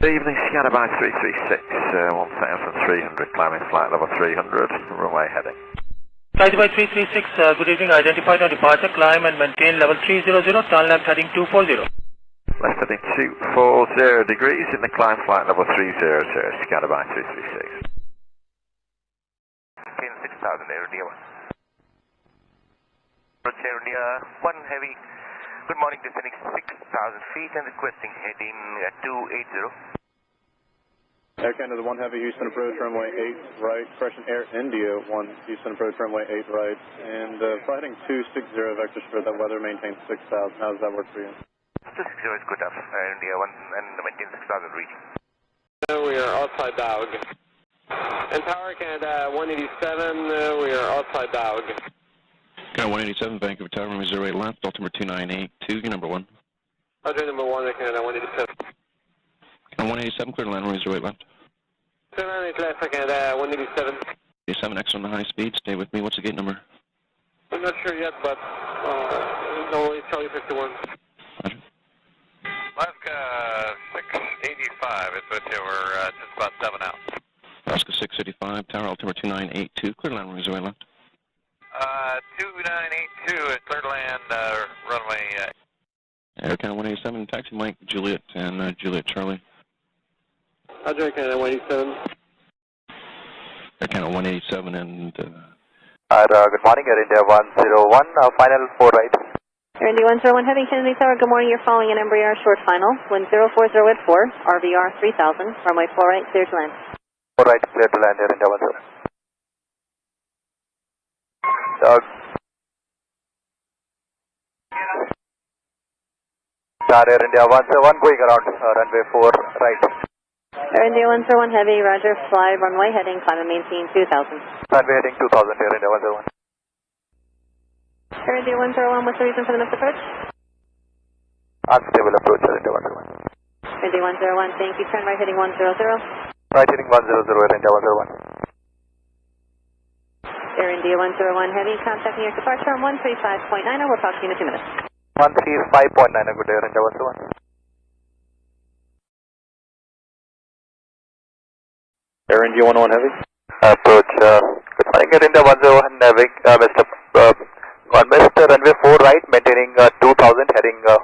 Good evening, Scanner 336, 1300, climbing flight level 300, runway heading. Flight by 336, good evening, identified on departure, climb and maintain level 300, turn left heading 240. Left heading 240 degrees in the climb flight level 300, Scanner 336. Maintain 6000, Air India 1. Approach Air India 1 heavy. Good morning, descending 6000 feet and requesting heading 280. Air Canada 1 Heavy, Houston approach, runway 8 right. Freshen Air India 1, Houston approach, runway 8 right. And flighting 260 vectors for that weather, maintain 6000. How does that work for you? 260 is good enough, Air India 1 and maintain 6000 reaching. We are outside Baug. And Power Canada 187, we are outside Baug. Canada 187, Vancouver Tower, runway 08 left, altimeter 2982, your number 1. Roger, number 1, Canada 187. Canada 187, clear to land, runway 08 left. 798 left, Canada 187. 87, X on the high speed, stay with me, what's the gate number? I'm not sure yet, but normally Charlie 51. Roger. Alaska 685 is with you, we're just about 7 out. Alaska 685, tower, altimeter 2982, clear to land, runway 08 left. 2982 is clear to land, runway. Air Canada 187, taxi Mike, Juliet, and Juliet Charlie. Roger, Canada 187. Air Canada 187 and... Good morning, Air India 101, final 4 right. Air India 101 Heavy, Kennedy Tower, good morning, you're following an Embraer short final, wind 040 at 4, RVR 3000, runway 4 right, clear to land. 4 right, clear to land, Air India 101. Star Air India 101 going around runway 4 right. Air India 101 Heavy, roger, fly runway heading, climb and maintain 2000. Runway heading 2000, Air India 101. Air India 101, what's the reason for the missed approach? Unstable approach, Air India 101. Air India 101, thank you, turn right heading 100. Right heading 100, Air India 101. Air India 101 Heavy, contacting your departure on 135.90, we'll talk to you in a few minutes. 135.9, good day, Air India 101. Air India 101 Heavy. Approach, good morning, Air India 101 Heavy, Mr. Runway 4 right, maintaining 2000, heading 100.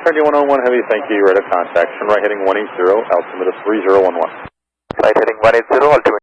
Air India 101 Heavy, thank you, radar contact. Turn right heading 180, altimeter 3011. Right heading 180, altimeter